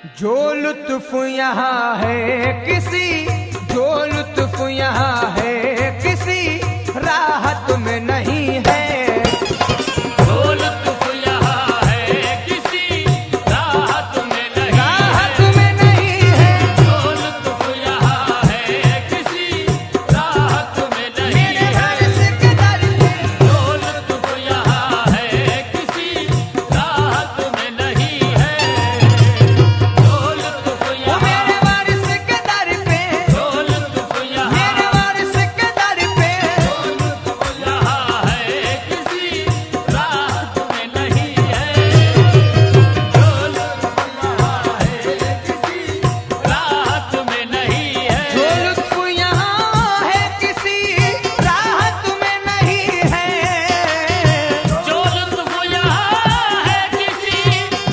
जो लुत्फ यहाँ है किसी, जो लुत्फ यहाँ है किसी राहत में नहीं है। जो लुत्फ यहाँ है किसी राहत में नहीं, राहत में नहीं है। जो लुत्फ यहाँ है किसी राहत में नहीं मेरे है। वारिस के दर पे जो लुत्फ यहाँ है किसी राहत में नहीं है। जो लुत्फ वो यहाँ, मेरे वारिस के दर पे, जो लुत्फ यहाँ, मेरे वारिस के दर पे यहाँ है किसी राहत में नहीं है। जो लुत्फ यहाँ है किसी राहत में नहीं है। जो लुत्फ यहाँ है किसी राहत में नहीं है। जो लुत्फ यहाँ है किसी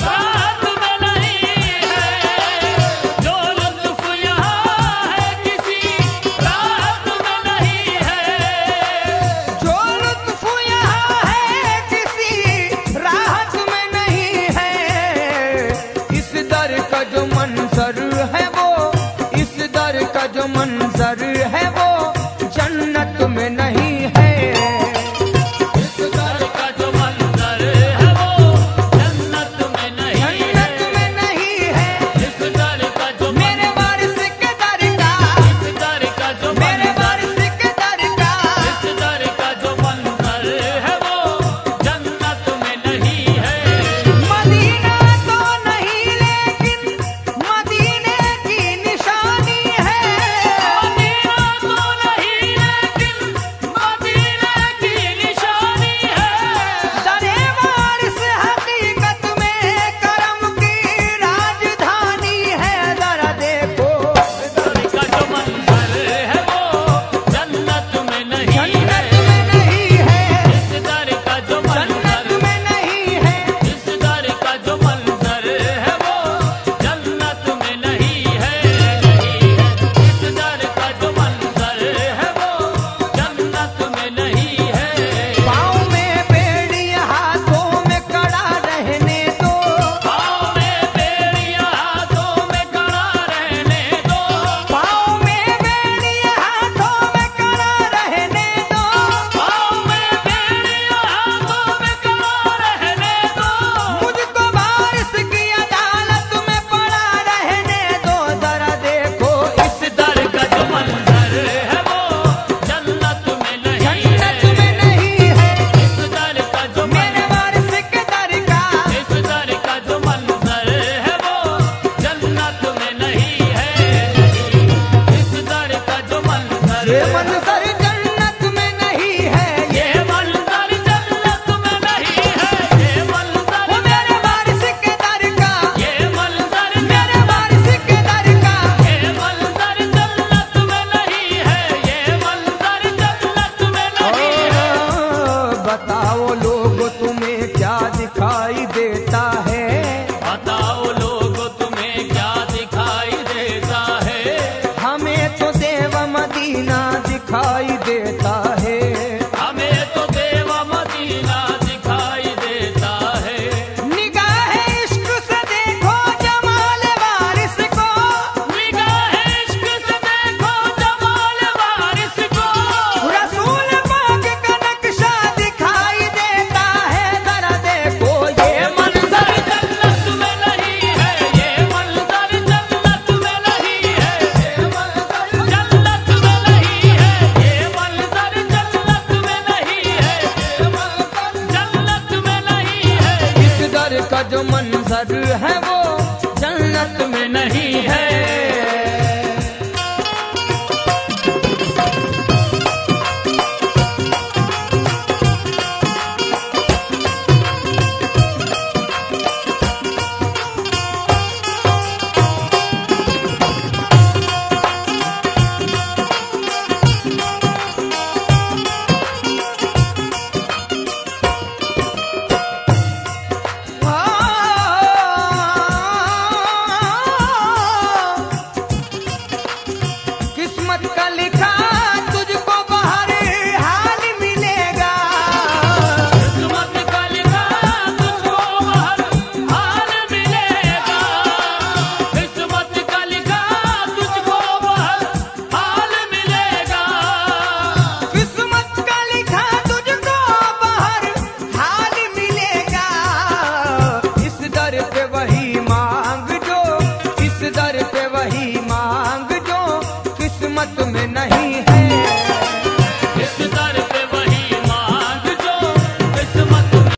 राहत में नहीं है। जो लुत्फ यहाँ है किसी राहत में नहीं है। जो लुत्फ यहाँ है किसी राहत में नहीं है। इस दर का जो मंजर है वो, इस दर का जो मंजर है वो जन्नत में नहीं है। इस दर का जो मंजर है वो जन्नत में नहीं है। जन्नत में नहीं है। इस दर का जो मेरे वारिस के दर का, इस दर का जो मेरे मंजर, वारिस के दर का, इस दर का जो मंजर है वो जन्नत में नहीं है। मदीना तो नहीं लेकिन मदीने की निशानी है। मदीना तो नहीं लेकिन मदीने की निशानी है। दरे वारिस हकीकत में करम की राजधानी है। जरा देखो दर का जो मंजर है वो जन्नत में नहीं है। जन्नत में नहीं है। इस दर का जो जन्नत मंजर, में नहीं है। इस दर का जो मंजर है वो जन्नत में नहीं है। इस दर का जो मंजर है वो जन्नत में नहीं है। पाँव में बेड़ी हाथों में कड़ा रहने दो। पाँव में बेड़ियाँ हाथों में कड़ा रहने दो। पाँव में बेड़ी हाथों में कड़ा रहने दो। पाँव में बेड़ियाँ हाथों में कड़ा रहने दो। मुझको वारिस की अदालत में पड़ा रहने दो। जरा देखो इस दर का जो मंजर है वो जन्नत में नहीं है। जन्नत में नहीं है। इस दर का जो मेरे वारिस के दर का, इस दर का जो मंजर है वो जन्नत में नहीं है। इस दर का जो मंजर, ये मंजर जन्नत में नहीं है। ये मंजर जन्नत में नहीं है। ये मंजर, वो मेरे वारिस के दर का, ये मंजर, मेरे वारिस के दर का, ये मंजर जन्नत में नहीं है। ये मंजर जन्नत में नहीं है। बताओ लोग तुम्हें क्या दिखाई देता है। बताओ लोग तुम्हें क्या दिखाई देता है। हमें तो देव मदीना दिखाई देता है। हमें तो देव मदीना दिखाई देता है। निगाह इश्क से देखो जमाल वारिस को। निगाह इश्क से देखो जमाल वारिस को। रसूल पाक का नक्शा दिखाई देता है। जरा देखो ये मंजर जन्नत में नहीं है। ये मंजर जन्नत में नहीं है। ये मंजर जन्नत में नहीं है। ये मंजर जन्नत में नहीं है। ये मंजर जन्नत में नहीं है। इस दर का जो मंजर है वो जन्नत में नहीं है। किस्मत में नहीं